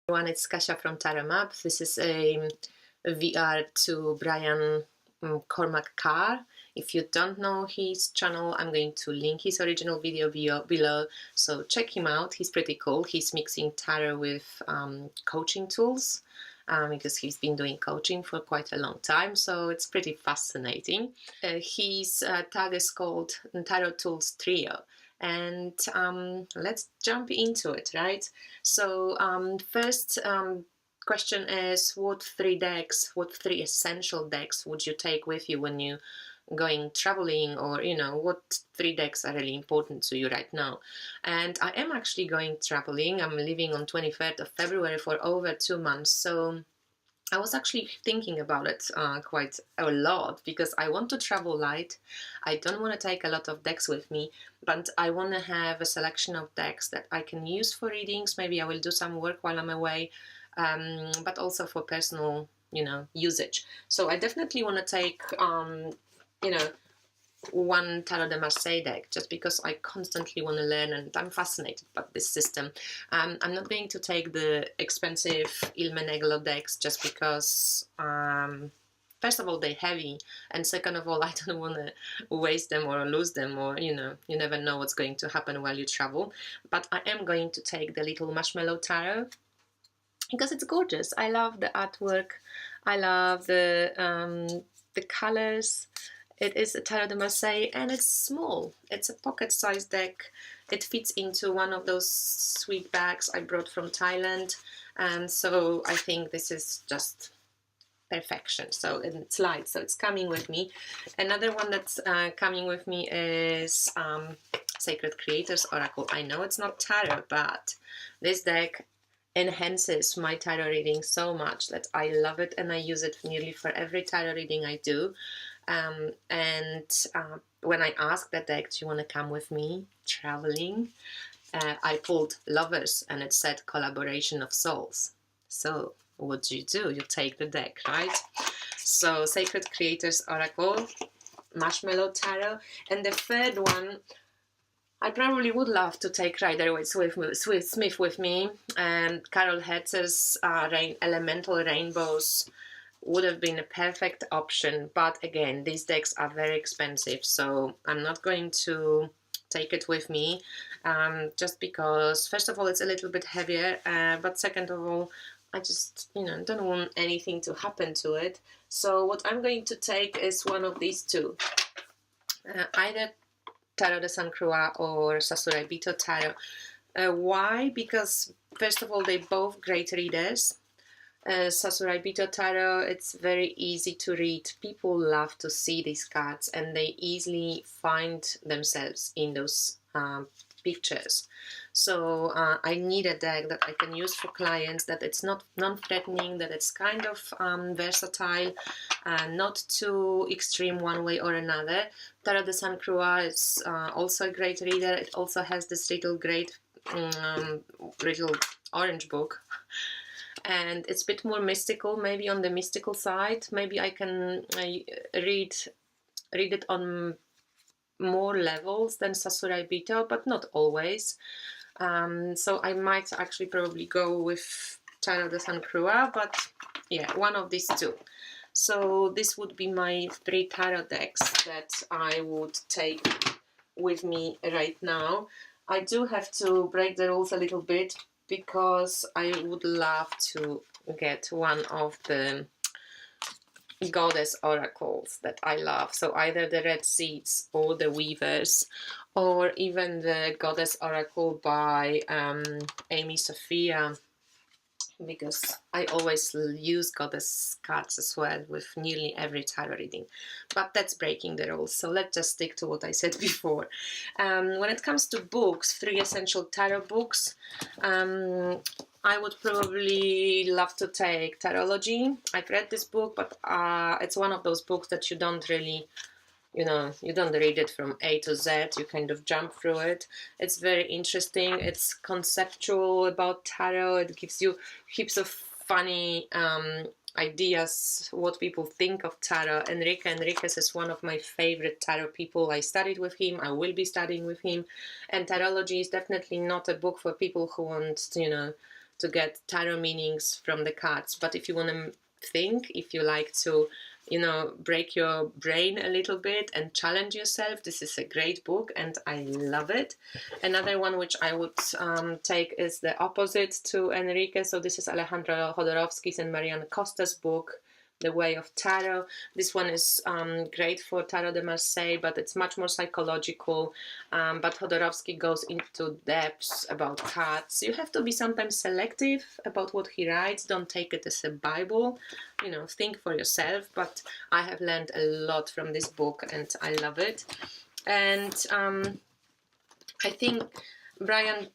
Everyone, it's Kasia from Tarot Map. This is a VR to Brian Cormack Carr. If you don't know his channel, I'm going to link his original video below, so check him out. He's pretty cool. He's mixing tarot with coaching tools because he's been doing coaching for quite a long time, so it's pretty fascinating. His tag is called Tarot Tools Trio. And let's jump into it, right? So first question is, what three essential decks would you take with you when you going traveling, or what three decks are really important to you right now? And I am actually going traveling. I'm leaving on 23rd of February for over 2 months, so I was actually thinking about it quite a lot, because I want to travel light. I don't want to take a lot of decks with me, but I want to have a selection of decks that I can use for readings. Maybe I will do some work while I'm away, but also for personal, usage. So I definitely want to take, one Tarot de Marseille deck, just because I constantly want to learn and I'm fascinated by this system. I'm not going to take the expensive Il Menegro decks just because first of all they're heavy, and second of all I don't want to waste them or lose them, or you never know what's going to happen while you travel. But I am going to take the little Marshmallow Tarot because it's gorgeous. I love the artwork, I love the colors. It is a Tarot de Marseille and it's small. It's a pocket-sized deck. It fits into one of those sweet bags I brought from Thailand, and so I think this is just perfection. So it's light, so it's coming with me. Another one that's coming with me is Sacred Creators Oracle. I know it's not tarot, but this deck enhances my tarot reading so much that I love it, and I use it nearly for every tarot reading I do. When I asked the deck, do you want to come with me traveling, I pulled Lovers and it said Collaboration of Souls. So what do? You take the deck, right? So Sacred Creators Oracle, Marshmallow Tarot, and the third one I probably would love to take Rider-Waite-Smith with me, and Carol Hetzer's Elemental Rainbows would have been a perfect option, but again, these decks are very expensive, so I'm not going to take it with me, just because first of all it's a little bit heavier, but second of all I just don't want anything to happen to it. So what I'm going to take is one of these two, either Tarot de San Croix or Sakurai Bito Tarot. Why? Because first of all they're both great readers. Sakurai Bito Tarot, it's very easy to read. People love to see these cards and they easily find themselves in those pictures. So I need a deck that I can use for clients, that it's not non-threatening, that it's kind of versatile, not too extreme one way or another. Tarot de San Croix is also a great reader. It also has this little orange book. And it's a bit more mystical, maybe on the mystical side. Maybe I can read it on more levels than Sakurai Bito, but not always. So I might actually probably go with Tarot de San Croix, but yeah, one of these two. So this would be my 3 tarot decks that I would take with me right now. I do have to break the rules a little bit, because I would love to get one of the Goddess Oracles that I love. So either the Red Seeds or the Weavers, or even the Goddess Oracle by Amy Sophia, because I always use Goddess cards as well with nearly every tarot reading. But that's breaking the rules, so let's just stick to what I said before. When it comes to books, 3 essential tarot books, I would probably love to take Tarology. I've read this book, but it's one of those books that you don't really, you don't read it from A to Z, you kind of jump through it. It's very interesting, it's conceptual about tarot, it gives you heaps of funny ideas, what people think of tarot. Enrique Enriquez is one of my favorite tarot people. I studied with him, I will be studying with him, and Tarology is definitely not a book for people who want, to get tarot meanings from the cards. But if you want to think, if you like to, you know, break your brain a little bit and challenge yourself, this is a great book and I love it. Another one which I would take is the opposite to Enrique. So this is Alejandro Jodorowsky's and Marianne Costa's book, The Way of Tarot. This one is great for Tarot de Marseille, but it's much more psychological. But Jodorowsky goes into depths about cards. You have to be sometimes selective about what he writes. Don't take it as a Bible. You know, think for yourself. But I have learned a lot from this book and I love it. And I think Brian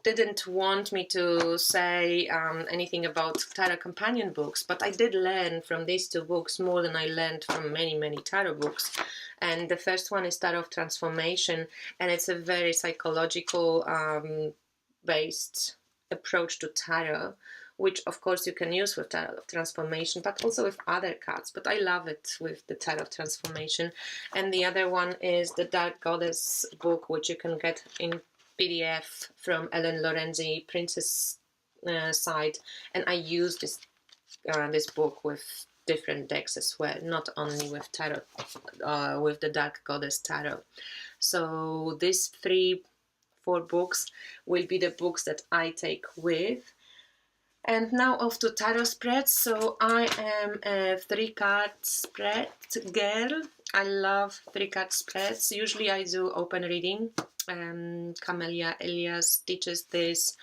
didn't want me to say anything about tarot companion books, but I did learn from these two books more than I learned from many tarot books. And the first one is Tarot of Transformation, and it's a very psychological based approach to tarot, which of course you can use with Tarot of Transformation, but also with other cards. But I love it with the Tarot of Transformation. And the other one is the Dark Goddess book, which you can get in PDF from Ellen Lorenzi, Princess site, and I use this this book with different decks as well, not only with tarot, with the Dark Goddess Tarot. So these 4 books will be the books that I take with. And now off to tarot spreads. So I am a 3-card spread girl. I love 3-card spreads. Usually I do open reading. Camelia Elias teaches this,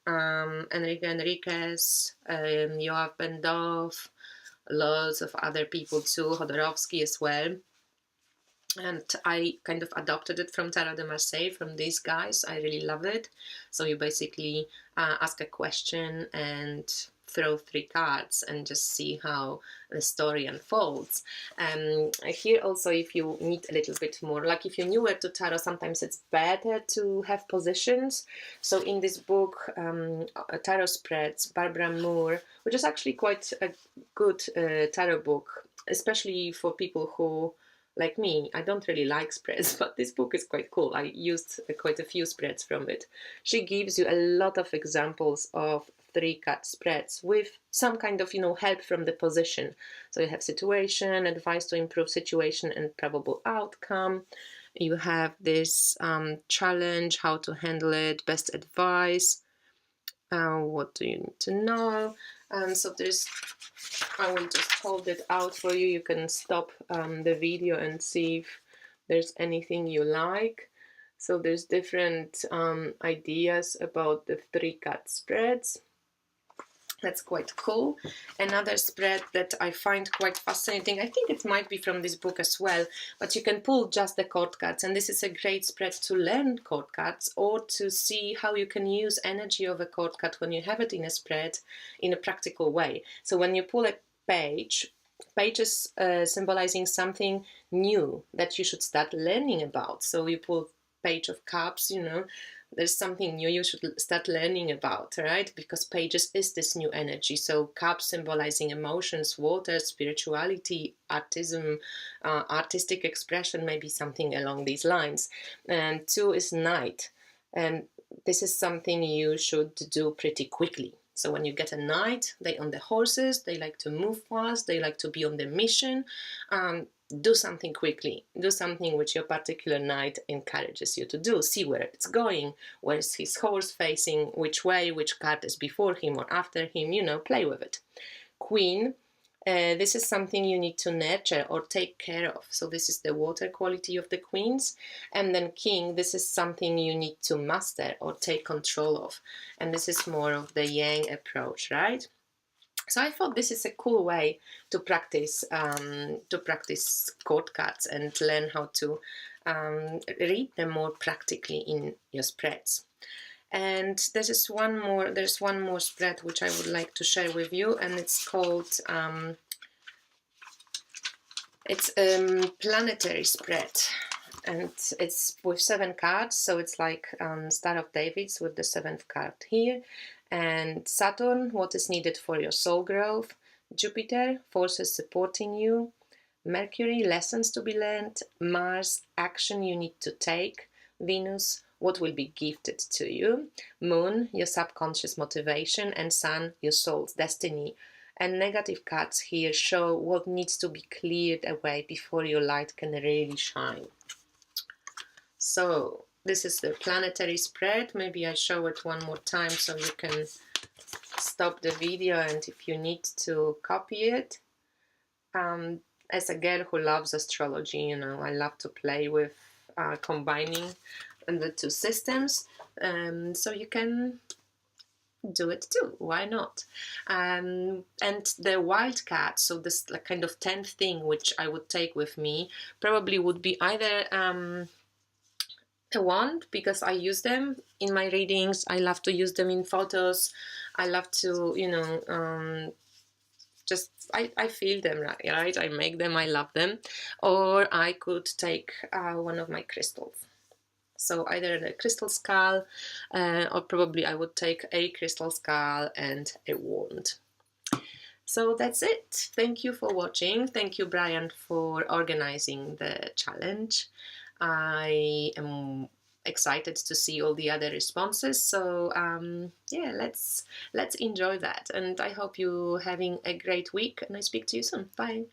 Enrique Enriquez, Yoav Ben-Dov, lots of other people too, Jodorowsky as well. And I kind of adopted it from Tarot de Marseille, from these guys. I really love it. So you basically ask a question and throw 3 cards and just see how the story unfolds. Here also, if you need a little bit more, like if you're newer to tarot, sometimes it's better to have positions. So in this book, Tarot Spreads, Barbara Moore, which is actually quite a good tarot book, especially for people who, like me, I don't really like spreads, but this book is quite cool. I used quite a few spreads from it. She gives you a lot of examples of 3-card spreads with some kind of, you know, help from the position. So you have situation, advice to improve situation and probable outcome. You have this challenge, how to handle it, best advice, what do you need to know. So there's, I will just hold it out for you. You can stop the video and see if there's anything you like. So there's different ideas about the 3-card spreads. That's quite cool. Another spread that I find quite fascinating, I think it might be from this book as well, but you can pull just the court cards, and this is a great spread to learn court cards or to see how you can use energy of a court card when you have it in a spread in a practical way. So when you pull a page is symbolizing something new that you should start learning about. So you pull Page of Cups, you know, there's something new you should start learning about, right? Because pages is this new energy. So cups symbolizing emotions, water, spirituality, artism, artistic expression, maybe something along these lines. And 2 is knight. And this is something you should do pretty quickly. So when you get a knight, they on the horses, they like to move fast, they like to be on the mission. Do something quickly. Do something which your particular knight encourages you to do. See where it's going, where's his horse facing, which way, which card is before him or after him, you know, play with it. Queen, this is something you need to nurture or take care of. So this is the water quality of the queens. And then king, this is something you need to master or take control of. And this is more of the yang approach, right? So I thought this is a cool way to practice court cards and learn how to read them more practically in your spreads. And there's one more spread which I would like to share with you, and it's called it's a planetary spread, and it's with 7 cards. So it's like Star of David's with the 7th card here. And Saturn, what is needed for your soul growth. Jupiter, forces supporting you. Mercury, lessons to be learned. Mars, action you need to take. Venus, what will be gifted to you. Moon, your subconscious motivation, and Sun, your soul's destiny. And negative cards here show what needs to be cleared away before your light can really shine. So this is the planetary spread. Maybe I show it one more time so you can stop the video, and if you need to copy it. As a girl who loves astrology, you know, I love to play with combining the two systems. So you can do it too, why not? And the wildcard, so this kind of 10th thing which I would take with me, probably would be either a wand, because I use them in my readings, I love to use them in photos, I love to, you know, just I feel them, right? I make them, I love them. Or I could take one of my crystals. So either the crystal skull, or probably I would take a crystal skull and a wand. So that's it. Thank you for watching. Thank you, Brian, for organizing the challenge. I am excited to see all the other responses. So yeah, let's enjoy that. And I hope you're having a great week, and I speak to you soon. Bye.